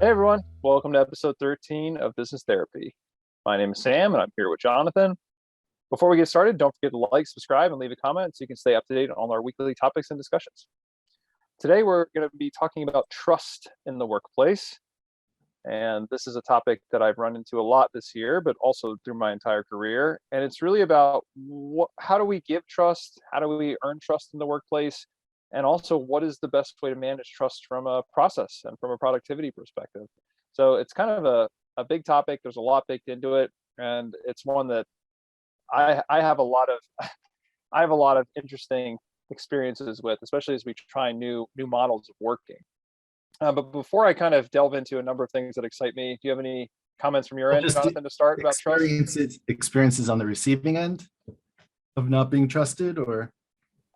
Hey everyone, welcome to episode 13 of Business Therapy. My name is Sam and I'm here with Jonathan. Before we get started, don't forget to like, subscribe, and leave a comment so you can stay up to date on our weekly topics and discussions. Today we're going to be talking about trust in the workplace. And this is a topic that I've run into a lot this year, but also through my entire career. And it's really about how do we give trust? How do we earn trust in the workplace? And also, what is the best way to manage trust from a process and from a productivity perspective? So it's kind of a big topic. There's a lot baked into it. And it's one that I have a lot of I have a lot of interesting experiences with, especially as we try new models of working. But before I kind of delve into a number of things that excite me, do you have any comments from your Well, end, just Jonathan, to start about trust? experiences on the receiving end of not being trusted, or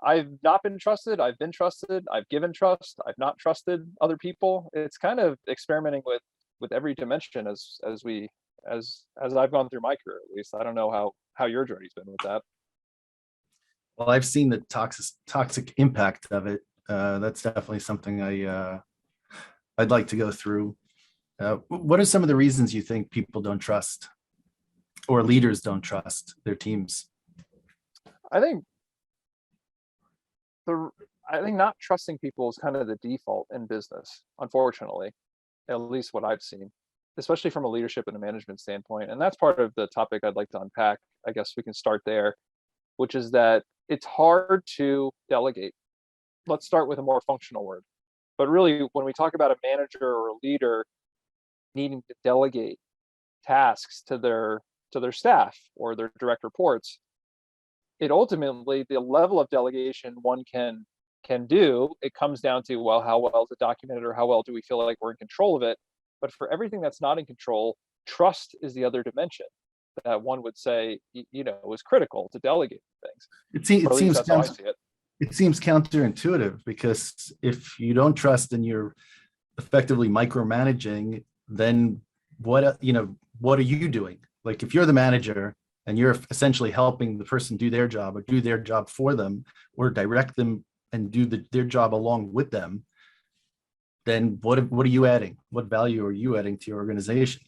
I've not been trusted. I've been trusted. I've given trust. I've not trusted other people. It's kind of experimenting with every dimension as I've gone through my career, at least. I don't know how your journey's been with that. well, I've seen the toxic impact of it. That's definitely something I'd like to go through. What are some of the reasons you think people don't trust, or leaders don't trust their teams? I think not trusting people is kind of the default in business, unfortunately, at least what I've seen, especially from a leadership and a management standpoint. And that's part of the topic I'd like to unpack. I guess we can start there, which is that it's hard to delegate. Let's start with a more functional word. But really, when we talk about a manager or a leader needing to delegate tasks to their staff or their direct reports, it ultimately, the level of delegation one can do, it comes down to, well, how well is it documented, or how well do we feel like we're in control of it? But for everything that's not in control, trust is the other dimension that one would say, is critical to delegate things. It seems that's how I see it. It seems counterintuitive, because if you don't trust and you're effectively micromanaging, then what are you doing? Like, if you're the manager and you're essentially helping the person do their job, or do their job for them, or direct them and do their job along with them, then what are you adding? What value are you adding to your organization?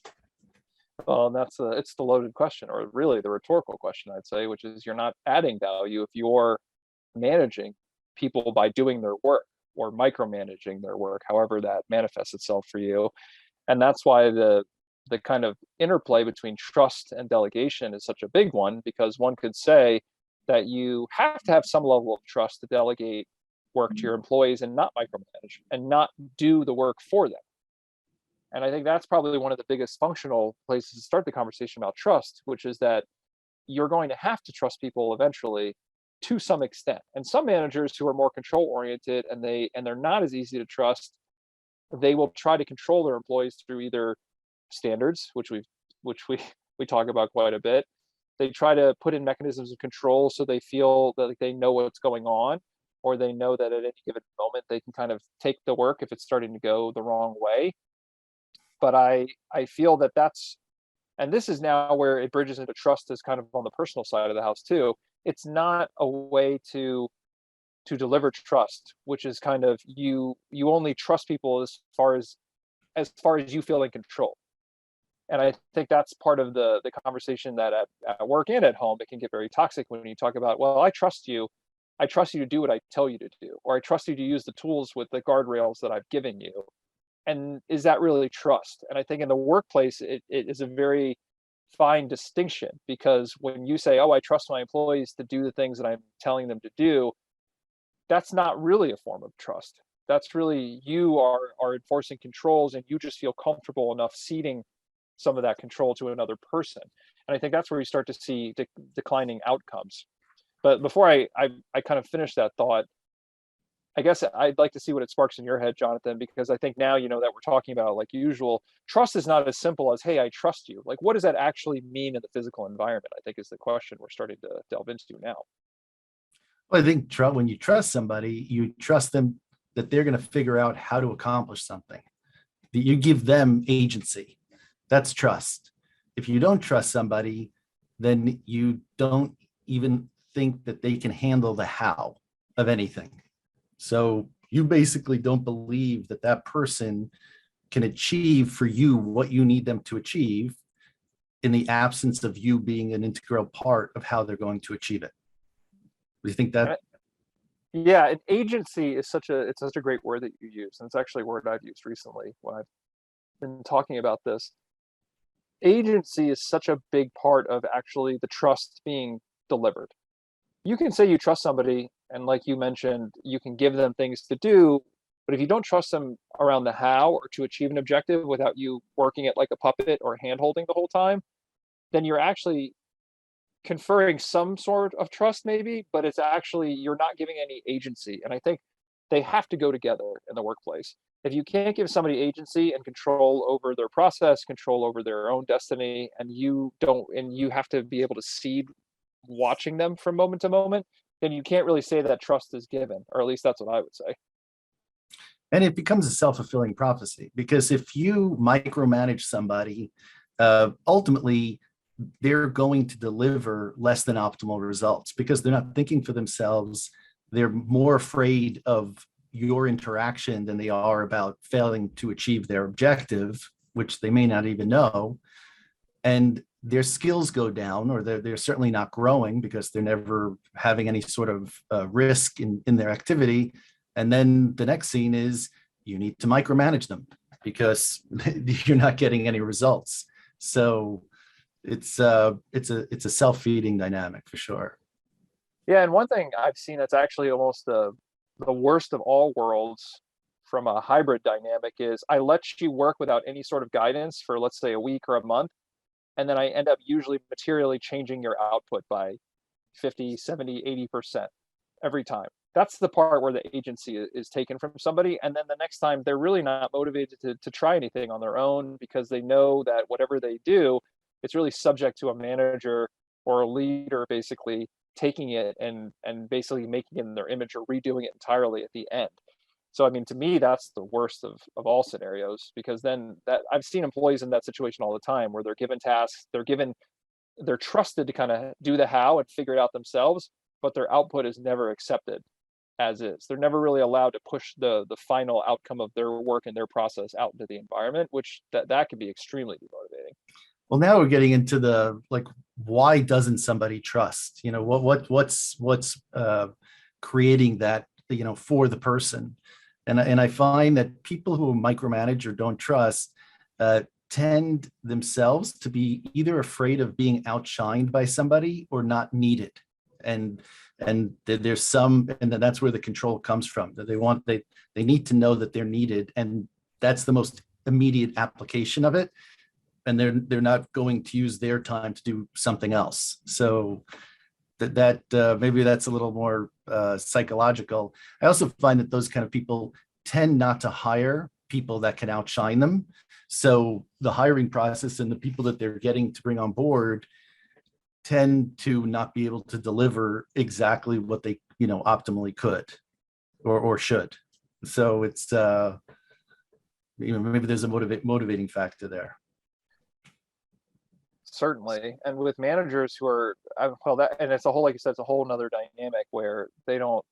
Well, it's the loaded question, or really the rhetorical question, I'd say, which is, you're not adding value if you're managing people by doing their work, or micromanaging their work, however that manifests itself for you. And that's why the kind of interplay between trust and delegation is such a big one, because one could say that you have to have some level of trust to delegate work to your employees and not micromanage and not do the work for them. And I think that's probably one of the biggest functional places to start the conversation about trust, which is that you're going to have to trust people eventually to some extent. And some managers who are more control oriented and they're not as easy to trust, they will try to control their employees through either standards, which we talk about quite a bit. They try to put in mechanisms of control so they feel that they know what's going on, or they know that at any given moment they can kind of take the work if it's starting to go the wrong way. But I feel and this is now where it bridges into trust as kind of on the personal side of the house too. It's not a way to deliver trust, which is kind of you only trust people as far as you feel in control. And I think that's part of the conversation that at work and at home, it can get very toxic when you talk about, well, I trust you to do what I tell you to do, or I trust you to use the tools with the guardrails that I've given you. And is that really trust? And I think in the workplace, it is a very fine distinction, because when you say, oh, I trust my employees to do the things that I'm telling them to do, that's not really a form of trust. That's really, you are enforcing controls, and you just feel comfortable enough ceding some of that control to another person. And I think that's where you start to see declining outcomes. But before I kind of finish that thought, I guess I'd like to see what it sparks in your head, Jonathan, because I think now, that we're talking about, like usual, trust is not as simple as, hey, I trust you. Like, what does that actually mean in the physical environment? I think is the question we're starting to delve into now. Well, I think when you trust somebody, you trust them that they're going to figure out how to accomplish something, that you give them agency. That's trust. If you don't trust somebody, then you don't even think that they can handle the how of anything. So you basically don't believe that person can achieve for you what you need them to achieve in the absence of you being an integral part of how they're going to achieve it. Do you think that? Yeah, an agency is it's such a great word that you use, and it's actually a word I've used recently when I've been talking about this. Agency is such a big part of actually the trust being delivered. You can say you trust somebody, and like you mentioned, you can give them things to do, but if you don't trust them around the how or to achieve an objective without you working it like a puppet or hand holding the whole time, then you're actually conferring some sort of trust maybe, but it's actually you're not giving any agency. And I think they have to go together in the workplace. If you can't give somebody agency and control over their process, control over their own destiny, and you don't, and you have to be able to see watching them from moment to moment, then you can't really say that trust is given, or at least that's what I would say. And it becomes a self-fulfilling prophecy, because if you micromanage somebody, ultimately they're going to deliver less than optimal results because they're not thinking for themselves. They're more afraid of your interaction than they are about failing to achieve their objective, which they may not even know. And their skills go down, or they're certainly not growing because they're never having any sort of risk in their activity. And then the next scene is you need to micromanage them because you're not getting any results. So it's a self-feeding dynamic for sure. Yeah, and one thing I've seen that's actually almost the worst of all worlds from a hybrid dynamic is I let you work without any sort of guidance for, let's say, a week or a month, and then I end up usually materially changing your output by 50, 70, 80% every time. That's the part where the agency is taken from somebody. And then the next time they're really not motivated to try anything on their own because they know that whatever they do, it's really subject to a manager or a leader basically taking it and basically making it in their image or redoing it entirely at the end. So I mean, to me, that's the worst of all scenarios, because then that I've seen employees in that situation all the time where they're given tasks, they're trusted to kind of do the how and figure it out themselves, but their output is never accepted as is. They're never really allowed to push the final outcome of their work and their process out into the environment, which that can be extremely demotivating. Well, now we're getting into the, like, why doesn't somebody trust? What's creating that, for the person? And I find that people who micromanage or don't trust tend themselves to be either afraid of being outshined by somebody or not needed. And there's some, and that's where the control comes from, that they need to know that they're needed, and that's the most immediate application of it. And they're not going to use their time to do something else. So that maybe that's a little more psychological. I also find that those kind of people tend not to hire people that can outshine them. So the hiring process and the people that they're getting to bring on board tend to not be able to deliver exactly what they optimally could or should. So it's maybe there's a motivating factor there. Certainly. And with managers who are, well, that, and it's a whole, like you said, it's a whole nother dynamic where they don't,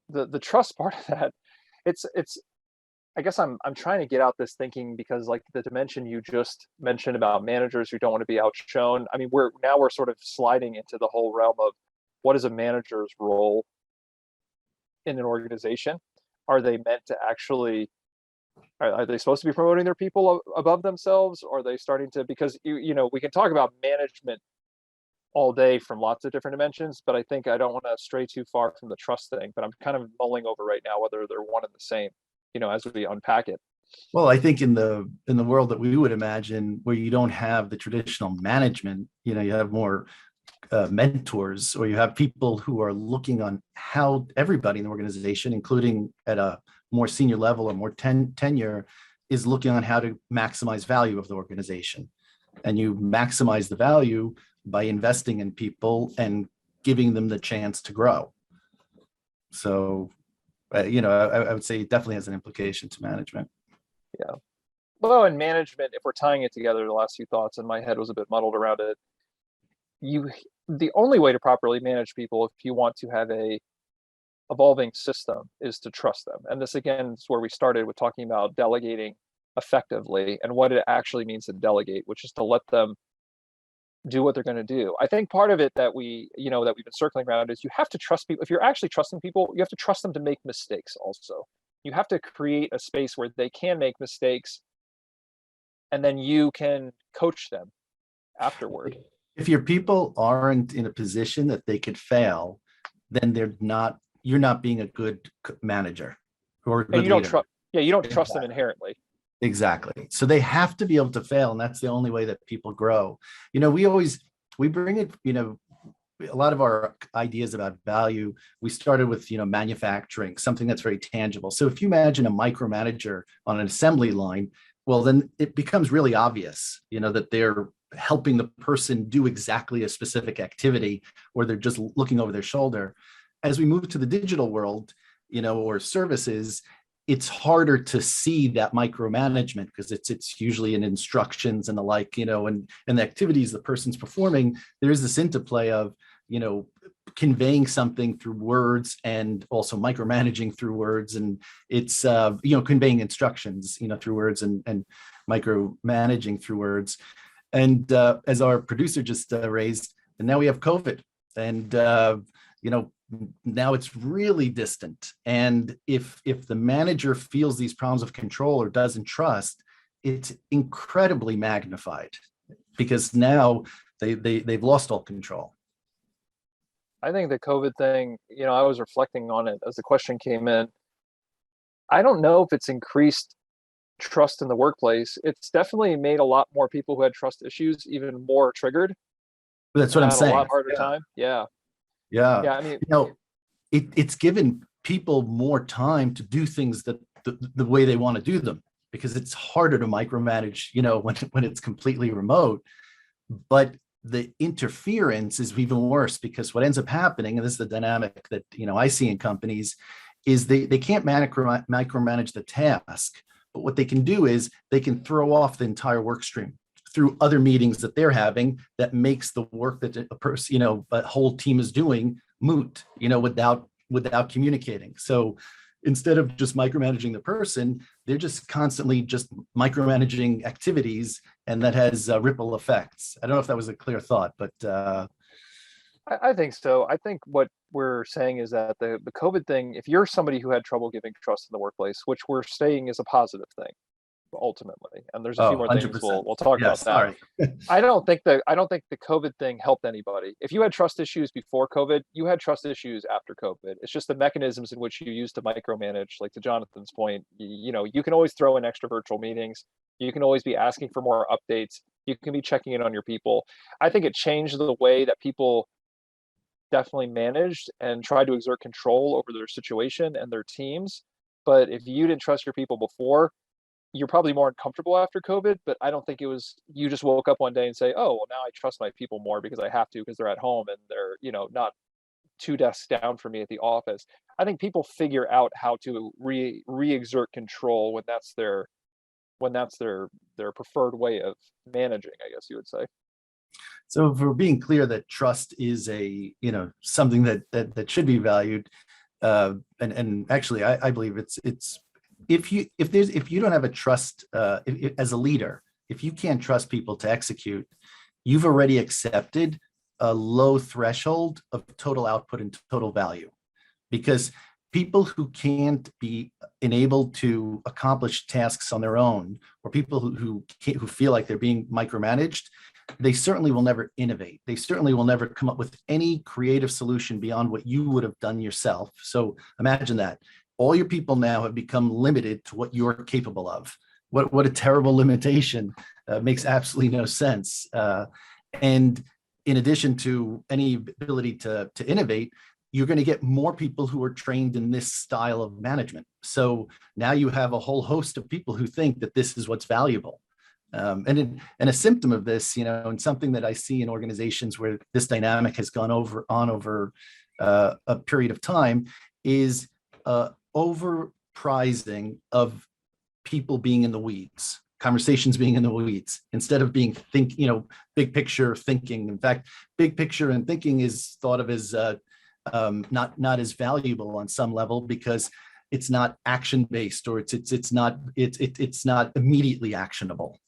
the trust part of that, it's, I guess I'm trying to get out this thinking, because like the dimension you just mentioned about managers who don't want to be outshone. I mean, we're sort of sliding into the whole realm of what is a manager's role in an organization? Are they meant to actually, are they supposed to be promoting their people above themselves? Or are they starting to, because we can talk about management all day from lots of different dimensions, but I think I don't want to stray too far from the trust thing. But I'm kind of mulling over right now whether they're one and the same, as we unpack it. Well, I think in the world that we would imagine, where you don't have the traditional management, you have more mentors, or you have people who are looking on how everybody in the organization, including at a more senior level or more tenure, is looking on how to maximize value of the organization. And you maximize the value by investing in people and giving them the chance to grow. So, I would say it definitely has an implication to management. Yeah. Well, in management, if we're tying it together, the last few thoughts in my head was a bit muddled around it. The only way to properly manage people, if you want to have a evolving system, is to trust them. And this again is where we started with talking about delegating effectively and what it actually means to delegate, which is to let them do what they're going to do. I think part of it that that we've been circling around is you have to trust people. If you're actually trusting people, you have to trust them to make mistakes also. You have to create a space where they can make mistakes and then you can coach them afterward. If your people aren't in a position that they could fail, then you're not being a good manager or a good And you don't leader. trust, yeah, you don't trust them inherently. Exactly. So they have to be able to fail, and that's the only way that people grow. We bring it, a lot of our ideas about value, we started with, manufacturing, something that's very tangible. So if you imagine a micromanager on an assembly line, well, then it becomes really obvious, that they're helping the person do exactly a specific activity, or they're just looking over their shoulder. As we move to the digital world, or services, it's harder to see that micromanagement because it's usually in instructions and the like, and the activities the person's performing. There's this interplay of, conveying something through words and also micromanaging through words. And it's, conveying instructions, through words and micromanaging through words. And as our producer just raised, and now we have COVID, and now it's really distant. And if the manager feels these problems of control or doesn't trust, it's incredibly magnified because now they've lost all control. I think the COVID thing, I was reflecting on it as the question came in. I don't know if it's increased trust in the workplace. It's definitely made a lot more people who had trust issues even more triggered. That's what I'm saying. A lot harder time. Yeah. Yeah. Yeah. I mean, it's given people more time to do things that the way they want to do them, because it's harder to micromanage, when it's completely remote. But the interference is even worse, because what ends up happening, and this is the dynamic that I see in companies, is they can't micromanage the task, but what they can do is they can throw off the entire work stream through other meetings that they're having that makes the work that a person, a whole team is doing moot, without communicating. So instead of just micromanaging the person, they're just constantly just micromanaging activities, and that has ripple effects. I don't know if that was a clear thought, but I think so. I think what we're saying is that the COVID thing, if you're somebody who had trouble giving trust in the workplace, which we're saying is a positive thing, ultimately, and there's a few more 100%. things we'll talk about that. Sorry. I don't think the COVID thing helped anybody. If you had trust issues before COVID, you had trust issues after COVID. It's just the mechanisms in which you use to micromanage. Like to Jonathan's point, you can always throw in extra virtual meetings. You can always be asking for more updates. You can be checking in on your people. I think it changed the way that people definitely managed and tried to exert control over their situation and their teams. But if you didn't trust your people before, you're probably more uncomfortable after COVID, but I don't think it was, you just woke up one day and say, oh, well, now I trust my people more because I have to, because they're at home and they're, not 2 desks down for me at the office. I think people figure out how to re-exert control when that's their preferred way of managing, I guess you would say. So if we're being clear that trust is something that should be valued, and actually I believe it's if you don't have a trust as a leader, if you can't trust people to execute, you've already accepted a low threshold of total output and total value, because people who can't be enabled to accomplish tasks on their own, or people who feel like they're being micromanaged, they certainly will never innovate. They certainly will never come up with any creative solution beyond what you would have done yourself. So imagine that. All your people now have become limited to what you're capable of. What a terrible limitation. Makes absolutely no sense. And in addition to any ability to innovate, you're going to get more people who are trained in this style of management. So now you have a whole host of people who think that this is what's valuable. And a symptom of this, and something that I see in organizations where this dynamic has gone over a period of time, is overprizing of people being in the weeds, conversations being in the weeds, instead of being big picture thinking. In fact, big picture and thinking is thought of as not as valuable on some level, because it's not action based, or it's not immediately actionable.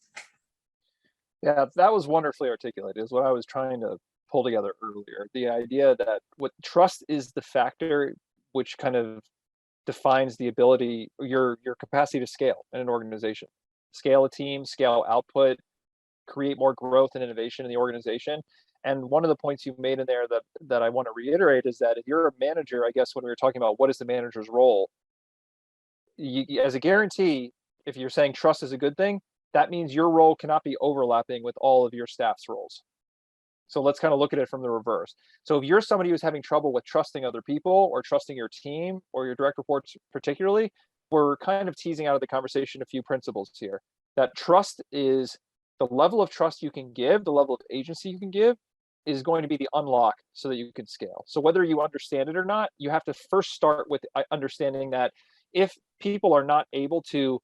Yeah, that was wonderfully articulated, is what I was trying to pull together earlier. The idea that what trust is the factor which kind of defines the ability, your capacity to scale in an organization, scale a team, scale output, create more growth and innovation in the organization. And one of the points you made in there that I want to reiterate is that if you're a manager, I guess when we were talking about what is the manager's role, as a guarantee, if you're saying trust is a good thing, that means your role cannot be overlapping with all of your staff's roles. So let's kind of look at it from the reverse. So if you're somebody who's having trouble with trusting other people or trusting your team or your direct reports particularly, we're kind of teasing out of the conversation a few principles here. That trust is the level of trust you can give, the level of agency you can give is going to be the unlock so that you can scale. So whether you understand it or not, you have to first start with understanding that if people are not able to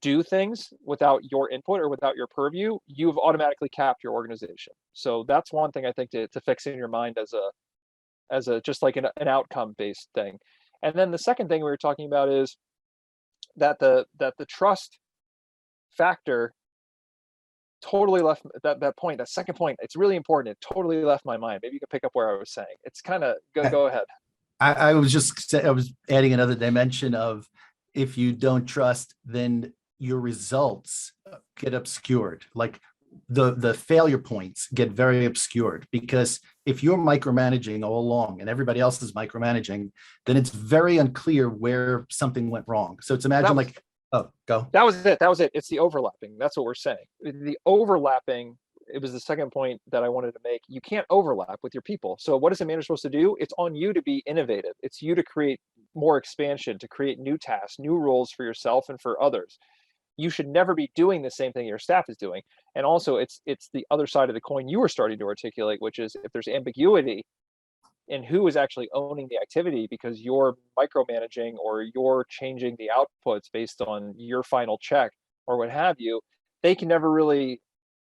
do things without your input or without your purview, you've automatically capped your organization. So that's one thing I think to fix in your mind as a just like an outcome based thing. And then the second thing we were talking about is that the trust factor totally left that point, that second point, it's really important. It totally left my mind. Maybe you can pick up where I was saying. It's kind of go ahead. I was adding another dimension of, if you don't trust, then your results get obscured. Like the failure points get very obscured, because if you're micromanaging all along and everybody else is micromanaging, then it's very unclear where something went wrong. So it's imagine go. That was it. It's the overlapping. That's what we're saying. The overlapping, it was the second point that I wanted to make. You can't overlap with your people. So what is a manager supposed to do? It's on you to be innovative. It's you to create more expansion, to create new tasks, new roles for yourself and for others. You should never be doing the same thing your staff is doing. And also it's the other side of the coin you were starting to articulate, which is if there's ambiguity in who is actually owning the activity because you're micromanaging or you're changing the outputs based on your final check or what have you, they can never really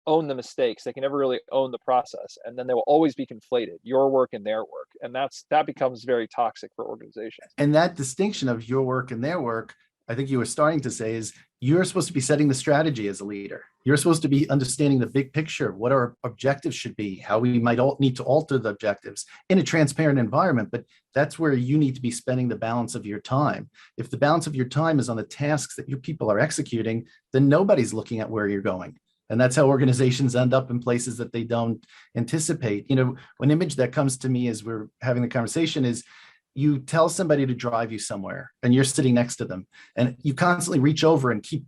own the mistakes. They can never really own the process. And then they will always be conflated, your work and their work. And that becomes very toxic for organizations. And that distinction of your work and their work, I think you were starting to say, is you're supposed to be setting the strategy as a leader. You're supposed to be understanding the big picture, what our objectives should be, how we might need to alter the objectives in a transparent environment. But that's where you need to be spending the balance of your time. If the balance of your time is on the tasks that your people are executing, then nobody's looking at where you're going. And that's how organizations end up in places that they don't anticipate. You know, one image that comes to me as we're having the conversation is, you tell somebody to drive you somewhere and you're sitting next to them and you constantly reach over and keep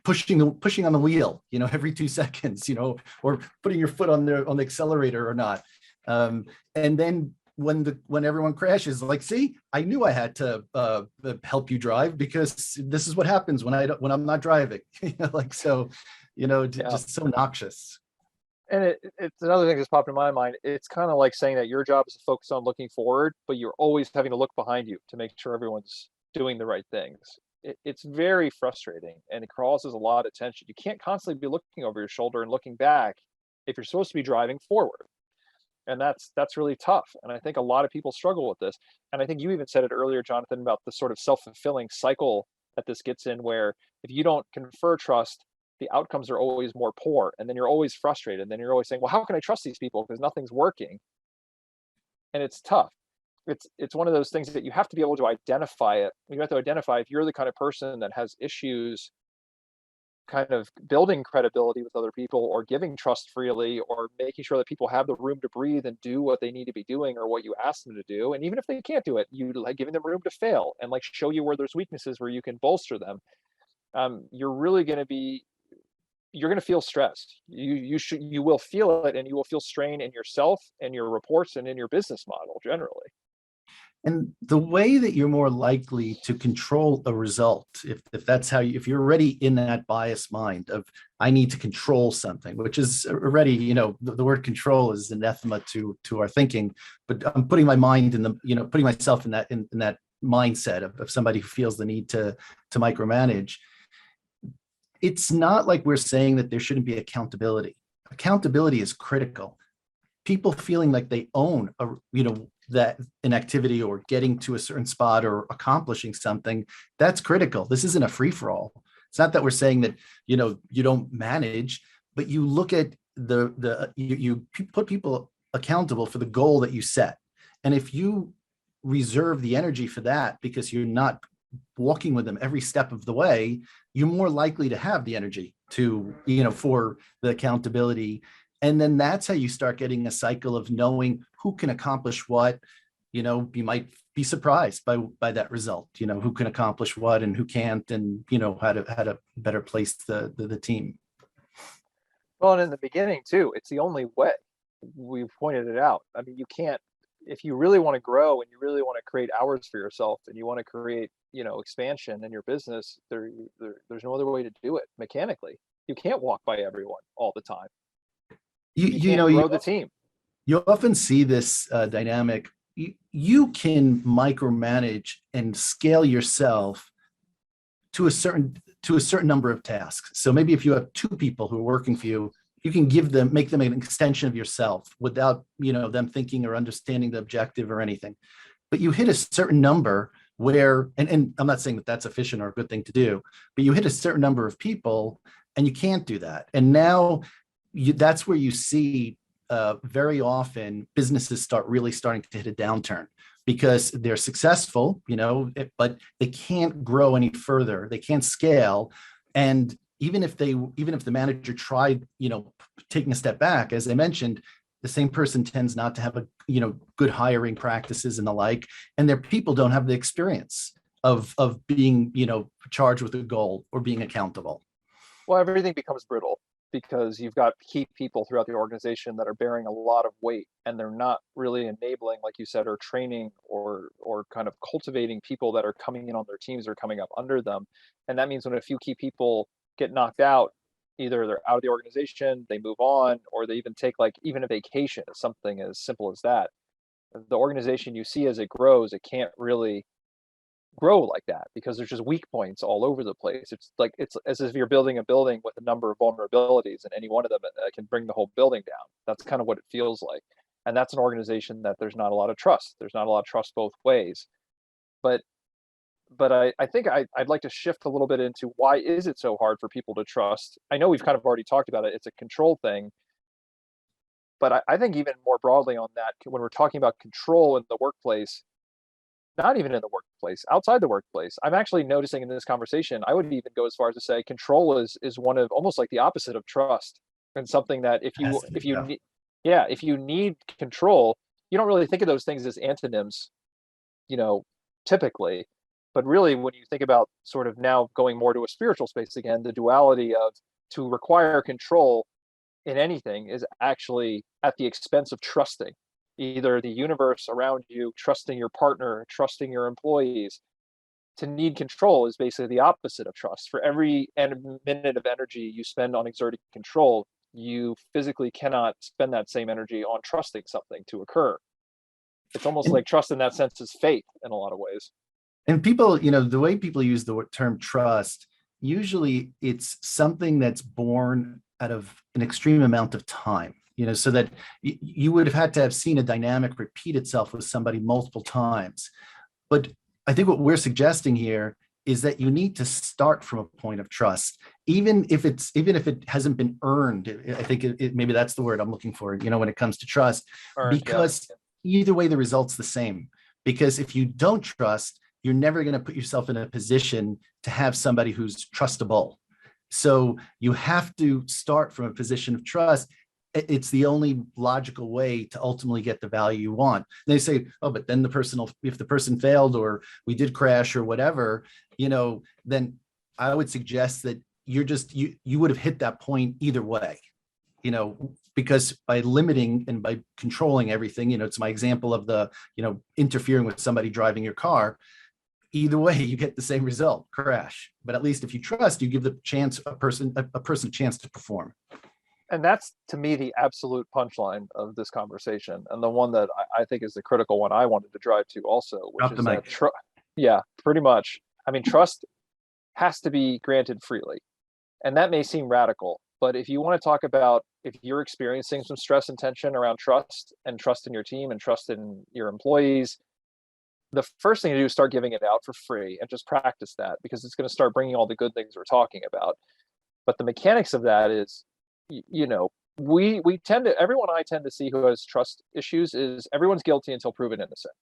pushing on the wheel, you know, every 2 seconds, you know, or putting your foot on the accelerator or not. And then when everyone crashes, like, see, I knew I had to help you drive because this is what happens when I'm not driving. Like, so, you know, just so noxious. And it's another thing that's popped in my mind. It's kind of like saying that your job is to focus on looking forward, but you're always having to look behind you to make sure everyone's doing the right things. It's very frustrating and it causes a lot of tension. You can't constantly be looking over your shoulder and looking back if you're supposed to be driving forward. And that's really tough. And I think a lot of people struggle with this. And I think you even said it earlier, Jonathan, about the sort of self-fulfilling cycle that this gets in, where if you don't confer trust, the outcomes are always more poor, and then you're always frustrated. And then you're always saying, well, how can I trust these people because nothing's working? And it's tough. It's one of those things that you have to be able to identify it. You have to identify if you're the kind of person that has issues kind of building credibility with other people or giving trust freely or making sure that people have the room to breathe and do what they need to be doing or what you ask them to do. And even if they can't do it, you like giving them room to fail and like show you where there's weaknesses where you can bolster them. You're really going to be, you're going to feel stressed. You will feel it, and you will feel strain in yourself and your reports and in your business model generally. And the way that you're more likely to control a result, if that's how if you're already in that biased mind of, I need to control something, which is already, you know, the word control is anathema to our thinking, but I'm putting my mind in the, you know, putting myself in that mindset of somebody who feels the need to micromanage. It's not like we're saying that there shouldn't be accountability. Accountability is critical. People feeling like they own that an activity or getting to a certain spot or accomplishing something, that's critical. This isn't a free-for-all. It's not that we're saying that, you don't manage, but you look at you put people accountable for the goal that you set. And if you reserve the energy for that because you're not walking with them every step of the way, you're more likely to have the energy to, for the accountability. And then that's how you start getting a cycle of knowing who can accomplish what. You might be surprised by that result, who can accomplish what and who can't, and, how to better place the team. Well, and in the beginning too, it's the only way. We've pointed it out. I mean, you can't, if you really want to grow and you really want to create hours for yourself and you want to create, expansion in your business, there's no other way to do it mechanically. You can't walk by everyone all the time. You can't grow the team. You often see this dynamic. You can micromanage and scale yourself to a certain number of tasks. So maybe if you have 2 people who are working for you, you can make them an extension of yourself without, them thinking or understanding the objective or anything. But you hit a certain number where, and I'm not saying that that's efficient or a good thing to do, but you hit a certain number of people and you can't do that. And now that's where you see very often businesses starting to hit a downturn because they're successful, but they can't grow any further. They can't scale. And even if the manager tried, taking a step back, as I mentioned, the same person tends not to have good hiring practices and the like, and their people don't have the experience of being, charged with a goal or being accountable. Well, everything becomes brittle because you've got key people throughout the organization that are bearing a lot of weight, and they're not really enabling, like you said, or training or kind of cultivating people that are coming in on their teams or coming up under them. And that means when a few key people get knocked out, either they're out of the organization, they move on, or they even take even a vacation, something as simple as that. The organization, you see, as it grows, it can't really grow like that because there's just weak points all over the place. It's as if you're building a building with a number of vulnerabilities, and any one of them can bring the whole building down. That's kind of what it feels like. And that's an organization that there's not a lot of trust. There's not a lot of trust both ways. But I think I'd like to shift a little bit into why is it so hard for people to trust? I know we've kind of already talked about it. It's a control thing. But I think even more broadly on that, when we're talking about control in the workplace, not even in the workplace, outside the workplace, I'm actually noticing in this conversation, I would even go as far as to say control is one of almost like the opposite of trust, and something that if you need control, you don't really think of those things as antonyms, typically. But really, when you think about sort of now going more to a spiritual space again, the duality of to require control in anything is actually at the expense of trusting either the universe around you, trusting your partner, trusting your employees. To need control is basically the opposite of trust. For every minute of energy you spend on exerting control, you physically cannot spend that same energy on trusting something to occur. It's almost like trust in that sense is faith in a lot of ways. And people, the way people use the term trust, usually it's something that's born out of an extreme amount of time, so that you would have had to have seen a dynamic repeat itself with somebody multiple times. But I think what we're suggesting here is that you need to start from a point of trust, even if it hasn't been earned. I think maybe that's the word I'm looking for, when it comes to trust, because either way, the result's the same. Because if you don't trust, you're never going to put yourself in a position to have somebody who's trustable. So you have to start from a position of trust. It's the only logical way to ultimately get the value you want. And they say, oh, but then if the person failed or we did crash or whatever, then I would suggest that you would have hit that point either way, because by limiting and by controlling everything, it's my example of the, interfering with somebody driving your car. Either way, you get the same result, crash. But at least if you trust, you give a person a chance to perform. And that's, to me, the absolute punchline of this conversation, and the one that I think is the critical one I wanted to drive to also, which is that pretty much. I mean, trust has to be granted freely, and that may seem radical, But if you want to talk about if you're experiencing some stress and tension around trust and trust in your team and trust in your employees, the first thing to do is start giving it out for free and just practice that, because it's going to start bringing all the good things we're talking about. But the mechanics of that is, you know, we tend to, everyone I tend to see who has trust issues is everyone's guilty until proven innocent,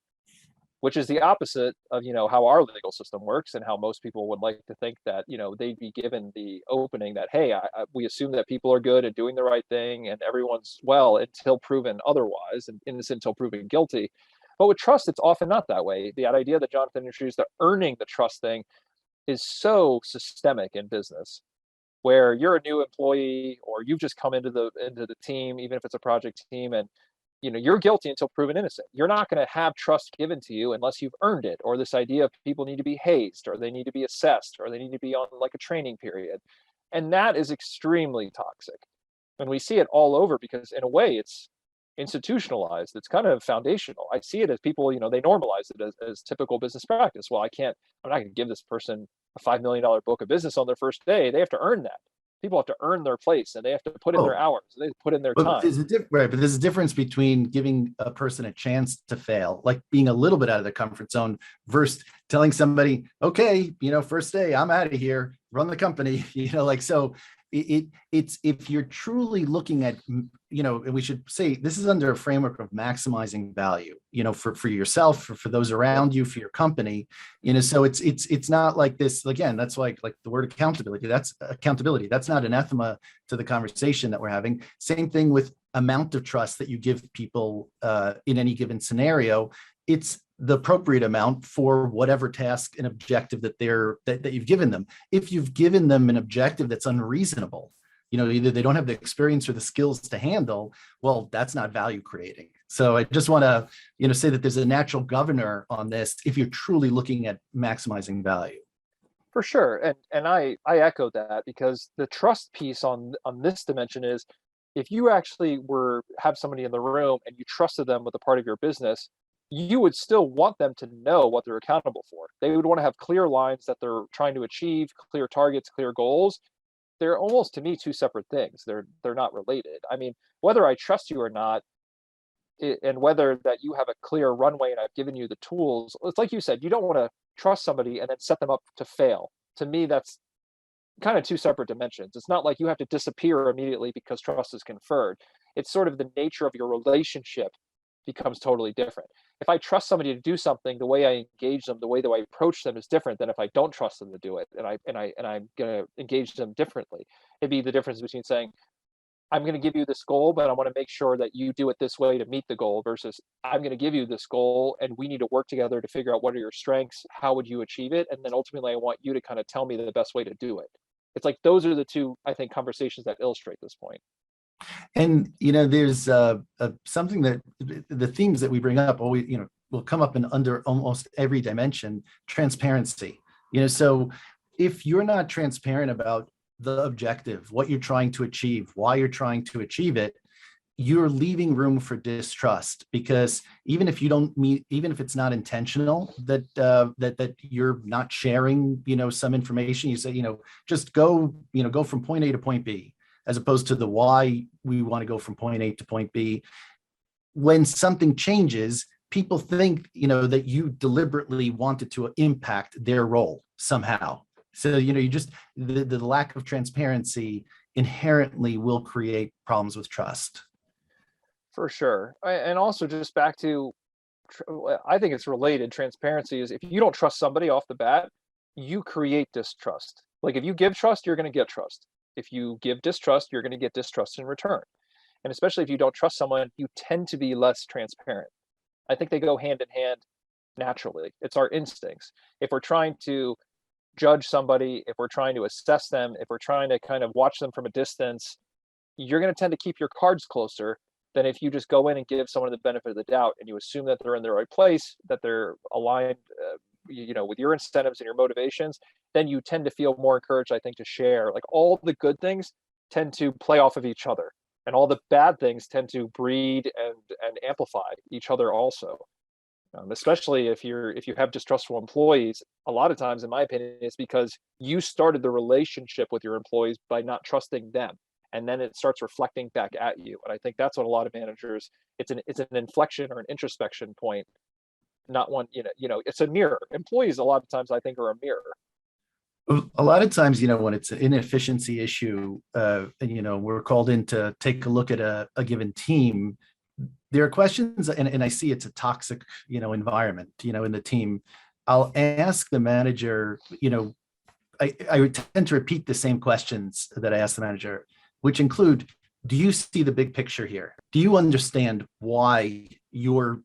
which is the opposite of, you know, how our legal system works and how most people would like to think that, you know, they'd be given the opening that, hey, we assume that people are good at doing the right thing and everyone's well until proven otherwise, and innocent until proven guilty. But with trust, it's often not that way. The idea that Jonathan introduced, the earning the trust thing, is so systemic in business, where you're a new employee or you've just come into the team, even if it's a project team, and you know you're guilty until proven innocent. You're not going to have trust given to you unless you've earned it, or this idea of people need to be hazed, or they need to be assessed, or they need to be on like a training period. And that is extremely toxic. And we see it all over because in a way it's institutionalized. It's kind of foundational. I see it as people, you know, they normalize it as typical business practice. Well, I'm not going to give this person a $5 million book of business on their first day. They have to earn that. People have to earn their place, and they have to put in their hours, and they put in their But time. right, but there's a difference between giving a person a chance to fail, like being a little bit out of their comfort zone, versus telling somebody, okay, you know, first day, I'm out of here, run the company, you know, like, so it's if you're truly looking at, you know, and we should say this is under a framework of maximizing value, you know, for yourself, for those around you, for your company, you know, so it's not like this, again, that's like the word accountability, that's accountability, that's not anathema to the conversation that we're having. Same thing with amount of trust that you give people in any given scenario. It's the appropriate amount for whatever task and objective that you've given them. If you've given them an objective that's unreasonable, you know, either they don't have the experience or the skills to handle, well, that's not value creating. So I just want to, you know, say that there's a natural governor on this if you're truly looking at maximizing value. For sure. And I echo that, because the trust piece on this dimension is, if you actually have somebody in the room and you trusted them with a part of your business, you would still want them to know what they're accountable for. They would want to have clear lines that they're trying to achieve, clear targets, clear goals. They're almost, to me, two separate things. They're not related. I mean, whether I trust you or not, and whether that you have a clear runway and I've given you the tools, it's like you said, you don't want to trust somebody and then set them up to fail. To me, that's kind of two separate dimensions. It's not like you have to disappear immediately because trust is conferred. It's sort of the nature of your relationship becomes totally different. If I trust somebody to do something, the way I engage them, the way that I approach them is different than if I don't trust them to do it, and I'm going to engage them differently. It'd be the difference between saying, I'm going to give you this goal, but I want to make sure that you do it this way to meet the goal, versus I'm going to give you this goal and we need to work together to figure out what are your strengths, how would you achieve it, and then ultimately I want you to kind of tell me the best way to do it. It's like those are the two, I think, conversations that illustrate this point. And, you know, there's something that the themes that we bring up always, you know, will come up in under almost every dimension: transparency. You know, so if you're not transparent about the objective, what you're trying to achieve, why you're trying to achieve it, you're leaving room for distrust, because even if you don't meet, even if it's not intentional that that you're not sharing, you know, some information, you say, you know, just go, you know, go from point A to point B, as opposed to the why we want to go from point A to point B. When something changes, people think, you know, that you deliberately wanted to impact their role somehow. So, you know, you just, the lack of transparency inherently will create problems with trust. For sure. And also just back to, I think it's related. Transparency is, if you don't trust somebody off the bat, you create distrust. Like if you give trust, you're going to get trust. If you give distrust, you're going to get distrust in return. And especially if you don't trust someone, you tend to be less transparent. I think they go hand in hand naturally. It's our instincts. If we're trying to judge somebody, if we're trying to assess them, if we're trying to kind of watch them from a distance, you're going to tend to keep your cards closer than if you just go in and give someone the benefit of the doubt and you assume that they're in the right place, that they're aligned, you know, with your incentives and your motivations. Then you tend to feel more encouraged, I think, to share. Like all the good things tend to play off of each other, and all the bad things tend to breed and amplify each other also. Especially if you have distrustful employees, a lot of times, in my opinion, it's because you started the relationship with your employees by not trusting them, and then it starts reflecting back at you. And I think that's what a lot of managers, it's an inflection or an introspection point, not one, it's a mirror. Employees a lot of times I think are a mirror. A lot of times, when it's an inefficiency issue, and we're called in to take a look at a given team, there are questions, and I see it's a toxic, environment, in the team. I'll ask the manager, I tend to repeat the same questions that I ask the manager, which include, do you see the big picture here? Do you understand why you're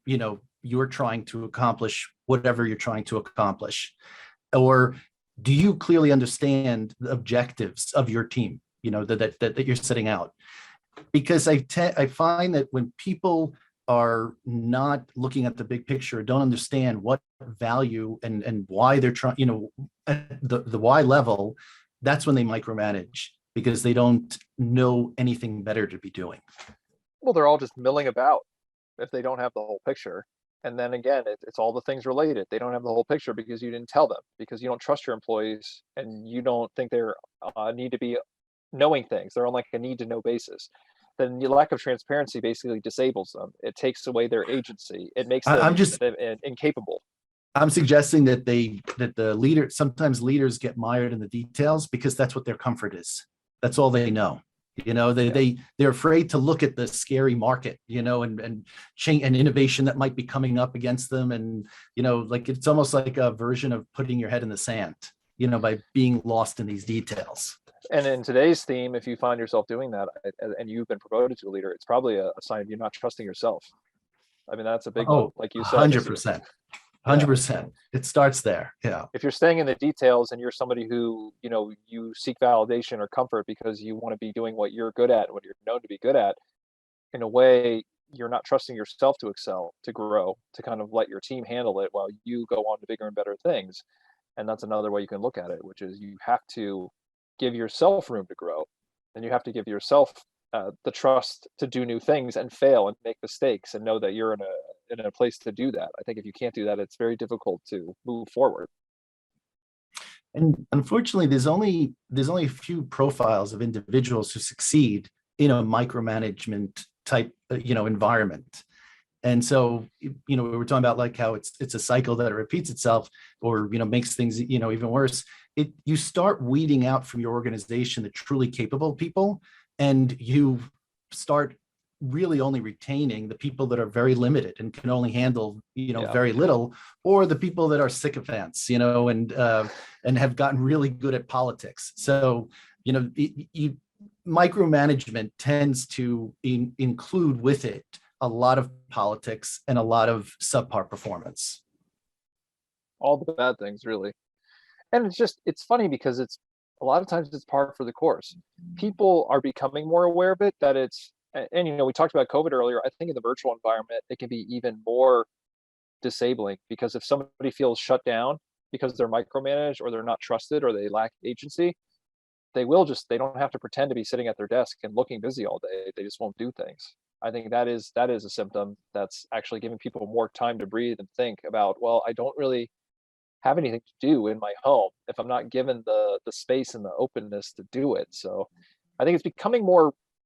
trying to accomplish whatever you're trying to accomplish? Or do you clearly understand the objectives of your team, that you're setting out? Because I find that when people are not looking at the big picture, don't understand what value and why they're trying, at the why level, that's when they micromanage, because they don't know anything better to be doing. Well, they're all just milling about if they don't have the whole picture. And then again, it's all the things related. They don't have the whole picture because you didn't tell them, because you don't trust your employees, and you don't think they're need to be knowing things. They're on like a need to know basis. Then the lack of transparency basically disables them. It takes away their agency. It makes them incapable. I'm suggesting that the leader, sometimes leaders get mired in the details because that's what their comfort is. That's all they know. They're afraid to look at the scary market, and change and innovation that might be coming up against them. And, like it's almost like a version of putting your head in the sand, by being lost in these details. And in today's theme, if you find yourself doing that and you've been promoted to a leader, it's probably a sign of you not trusting yourself. I mean, that's a big one, like you said. 100%. 100%. It starts there. Yeah. If you're staying in the details and you're somebody who, you seek validation or comfort because you want to be doing what you're good at, what you're known to be good at, in a way, you're not trusting yourself to excel, to grow, to kind of let your team handle it while you go on to bigger and better things. And that's another way you can look at it, which is you have to give yourself room to grow, and you have to give yourself the trust to do new things and fail and make mistakes and know that you're in a place to do that. I think if you can't do that, it's very difficult to move forward. And unfortunately, there's only a few profiles of individuals who succeed in a micromanagement type, environment. And so, we were talking about like how it's a cycle that repeats itself, or makes things even worse. You start weeding out from your organization the truly capable people, and you start really only retaining the people that are very limited and can only handle very little, or the people that are sycophants, and have gotten really good at politics. So micromanagement tends to include with it a lot of politics and a lot of subpar performance. All the bad things, really. And it's funny because it's a lot of times it's par for the course. People are becoming more aware of it, that and we talked about COVID earlier. I think in the virtual environment, it can be even more disabling, because if somebody feels shut down because they're micromanaged, or they're not trusted, or they lack agency, they don't have to pretend to be sitting at their desk and looking busy all day. They just won't do things. I think that is a symptom that's actually giving people more time to breathe and think about, well, I don't really have anything to do in my home if I'm not given the space and the openness to do it. So I think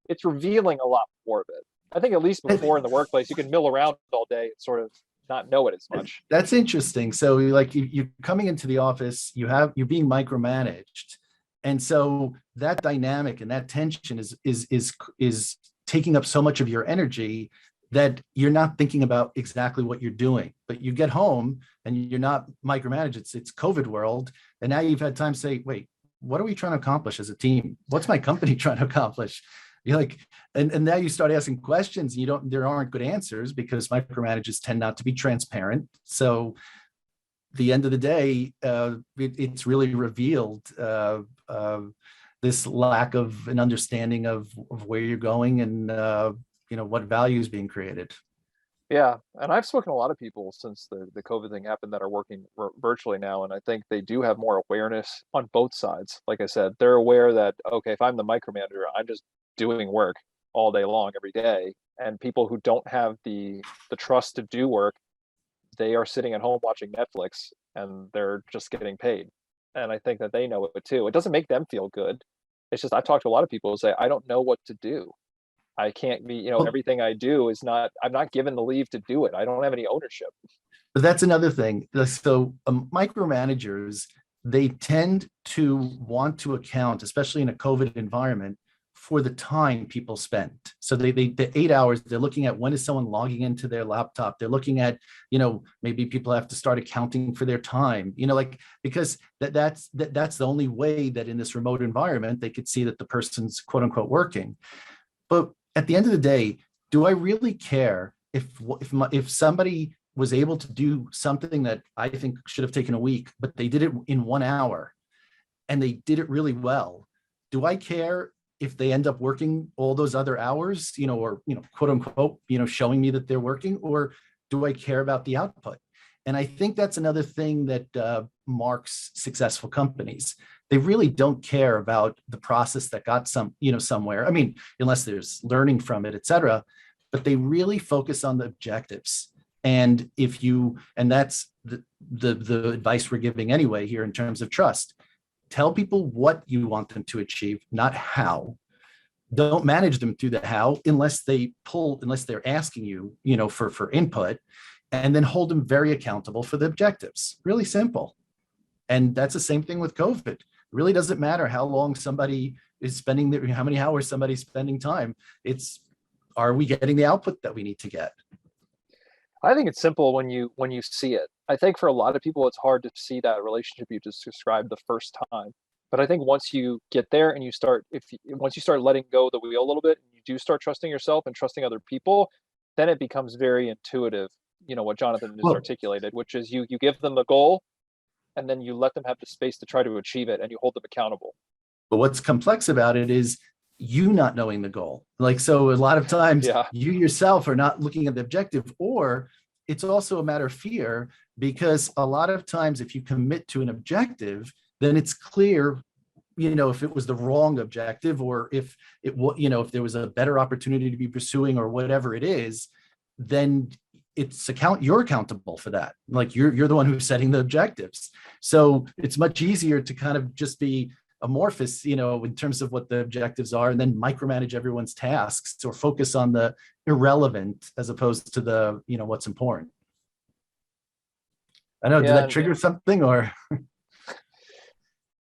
it's revealing a lot more of it. I think at least before in the workplace, you can mill around all day and sort of not know it as much. That's interesting. So like you're coming into the office, you're being micromanaged. And so that dynamic and that tension is taking up so much of your energy that you're not thinking about exactly what you're doing. But you get home and you're not micromanaged. It's COVID world. And now you've had time to say, wait, what are we trying to accomplish as a team? What's my company trying to accomplish? You're like, and now you start asking questions. There aren't good answers, because micromanagers tend not to be transparent. So the end of the day, it's really revealed this lack of an understanding of where you're going and what value is being created. Yeah, and I've spoken to a lot of people since the COVID thing happened that are working virtually now, and I think they do have more awareness on both sides. Like I said, they're aware that, okay, if I'm the micromanager, I'm just doing work all day long, every day. And people who don't have the trust to do work, they are sitting at home watching Netflix, and they're just getting paid. And I think that they know it too. It doesn't make them feel good. It's just, I've talked to a lot of people who say, I don't know what to do. I can't be, Well, everything I do is not, I'm not given the leave to do it. I don't have any ownership. but that's another thing. So micromanagers, they tend to want to account, especially in a COVID environment, for the time people spend. So the 8 hours, they're looking at when is someone logging into their laptop. They're looking at, maybe people have to start accounting for their time, like, because that's the only way that in this remote environment, they could see that the person's quote unquote working. But at the end of the day, do I really care if somebody was able to do something that I think should have taken a week, but they did it in 1 hour and they did it really well? Do I care if they end up working all those other hours, or, quote unquote, showing me that they're working, or do I care about the output? And I think that's another thing that marks successful companies. They really don't care about the process that got somewhere. I mean, unless there's learning from it, et cetera, but they really focus on the objectives. And that's the advice we're giving anyway here in terms of trust. Tell people what you want them to achieve, not how. Don't manage them through the how unless they're asking you, for input, and then hold them very accountable for the objectives. Really simple. And that's the same thing with COVID. It really doesn't matter how long somebody is spending, how many hours somebody's spending time. Are we getting the output that we need to get? I think it's simple when you see it. I think for a lot of people, it's hard to see that relationship you just described the first time. But I think once you get there and once you start letting go of the wheel a little bit, and you do start trusting yourself and trusting other people, then it becomes very intuitive. What Jonathan just Well, articulated, which is you give them the goal, and then you let them have the space to try to achieve it, and you hold them accountable. but what's complex about it is you not knowing the goal. Like, so a lot of times Yeah. you yourself are not looking at the objective, or it's also a matter of fear, because a lot of times if you commit to an objective, then it's clear, if it was the wrong objective, or if if there was a better opportunity to be pursuing, or whatever it is, then you're accountable for that. Like, you're the one who's setting the objectives. So it's much easier to kind of just be amorphous, in terms of what the objectives are, and then micromanage everyone's tasks, or focus on the irrelevant as opposed to the, what's important. I know, did that trigger something, or?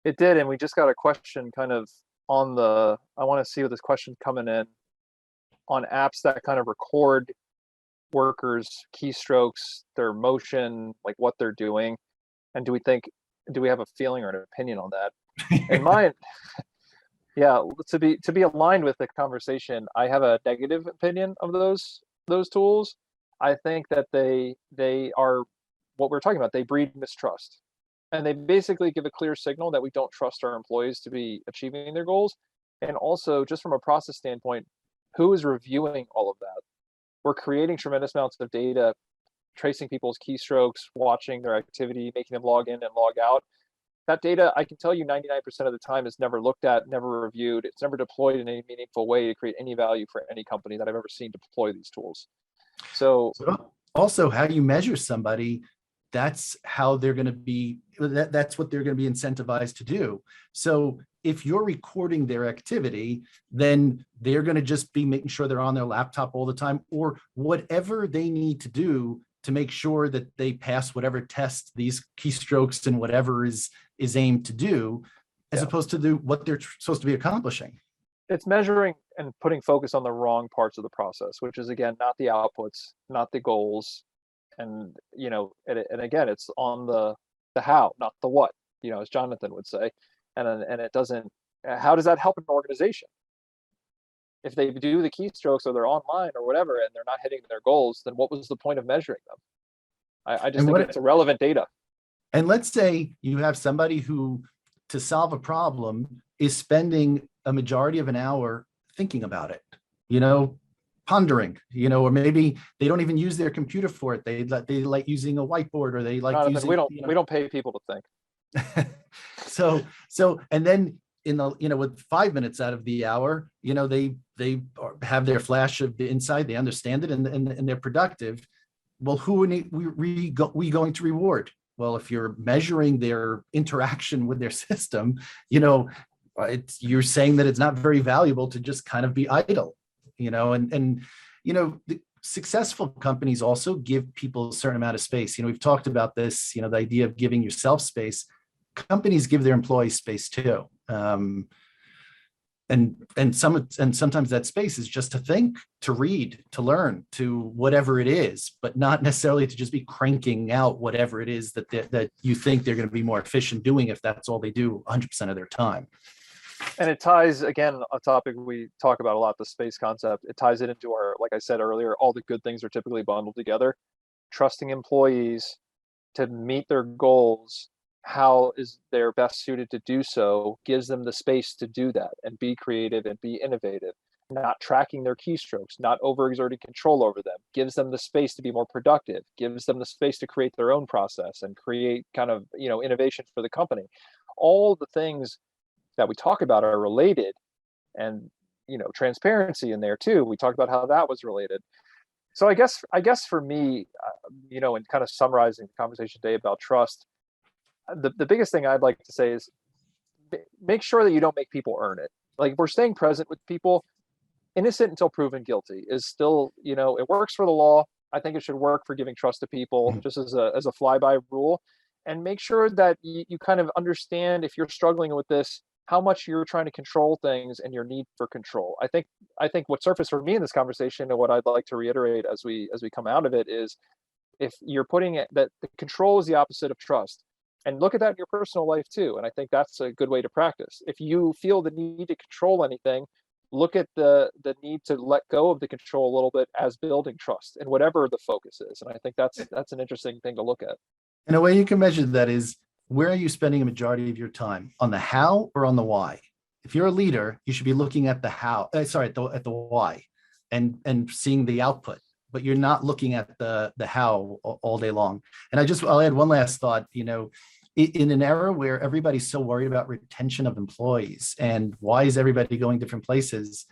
It did, and we just got a question kind of I want to see what this question coming in on apps that kind of record workers' keystrokes, their motion, like what they're doing. And do we have a feeling or an opinion on that? In mine, yeah, to be aligned with the conversation, I have a negative opinion of those tools. I think that they are what we're talking about. They breed mistrust, and they basically give a clear signal that we don't trust our employees to be achieving their goals. And also, just from a process standpoint, who is reviewing all of that? We're creating tremendous amounts of data, tracing people's keystrokes, watching their activity, making them log in and log out. That data, I can tell you 99% of the time, is never looked at, never reviewed. It's never deployed in any meaningful way to create any value for any company that I've ever seen deploy these tools. So also, how you measure somebody, that's how they're going to be, that's what they're going to be incentivized to do. So if you're recording their activity, then they're going to just be making sure they're on their laptop all the time, or whatever they need to do to make sure that they pass whatever test these keystrokes and whatever is aimed to do, as opposed to what they're supposed to be accomplishing. It's measuring and putting focus on the wrong parts of the process, which is, again, not the outputs, not the goals. And, and again, it's on the how, not the what, as Jonathan would say. And it doesn't, how does that help an organization? If they do the keystrokes, or they're online or whatever, and they're not hitting their goals, then what was the point of measuring them? I just think it's irrelevant data. And let's say you have somebody who, to solve a problem, is spending a majority of an hour thinking about it, pondering, or maybe they don't even use their computer for it. They like using a whiteboard, or they like Jonathan, using. We don't pay people to think. So, and then in the, with 5 minutes out of the hour, they have their flash of the insight, they understand it, and they're productive. Well, who are we going to reward? Well, if you're measuring their interaction with their system, you're saying that it's not very valuable to just kind of be idle, and the successful companies also give people a certain amount of space. We've talked about this, the idea of giving yourself space. Companies give their employees space too. And sometimes that space is just to think, to read, to learn, to whatever it is, but not necessarily to just be cranking out whatever it is that you think they're going to be more efficient doing if that's all they do 100% of their time. And it ties, again, a topic we talk about a lot, the space concept. It ties it into our, like I said earlier, all the good things are typically bundled together. Trusting employees to meet their goals, how is they're best suited to do so, gives them the space to do that and be creative and be innovative. Not tracking their keystrokes, not overexerting control over them, gives them the space to be more productive, gives them the space to create their own process and create kind of, innovation for the company. All the things that we talk about are related, and transparency in there too. We talked about how that was related. So I guess for me, in kind of summarizing the conversation today about trust, the biggest thing I'd like to say is make sure that you don't make people earn it. Like, if we're staying present with people, innocent until proven guilty is still, it works for the law. I think it should work for giving trust to people, just as a flyby rule. And make sure that you kind of understand, if you're struggling with this, how much you're trying to control things and your need for control. I think what surfaced for me in this conversation, and what I'd like to reiterate as we come out of it, is if you're putting it that the control is the opposite of trust, and look at that in your personal life too. And I think that's a good way to practice. If you feel the need to control anything, look at the need to let go of the control a little bit as building trust, and whatever the focus is. And I think that's an interesting thing to look at. And a way you can measure that is, where are you spending a majority of your time, on the how or on the why? If you're a leader, you should be looking at the how, at the why, and seeing the output, but you're not looking at the how all day long. And I'll add one last thought. In an era where everybody's so worried about retention of employees and why is everybody going different places,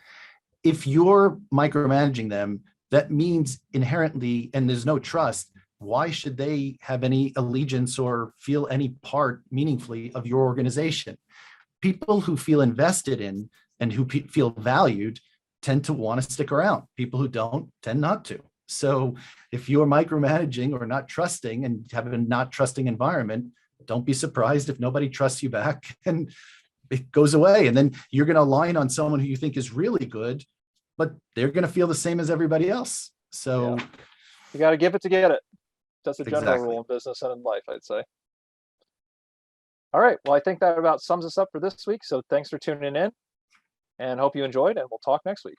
if you're micromanaging them, that means inherently, and there's no trust, why should they have any allegiance or feel any part meaningfully of your organization? People who feel invested in and who feel valued tend to want to stick around. People who don't tend not to. So if you're micromanaging or not trusting and have a not trusting environment, don't be surprised if nobody trusts you back and it goes away. And then you're going to align on someone who you think is really good, but they're going to feel the same as everybody else. So you got to give it to get it. That's a general Exactly. rule in business and in life, I'd say. All right. Well, I think that about sums us up for this week. So thanks for tuning in, and hope you enjoyed, and we'll talk next week.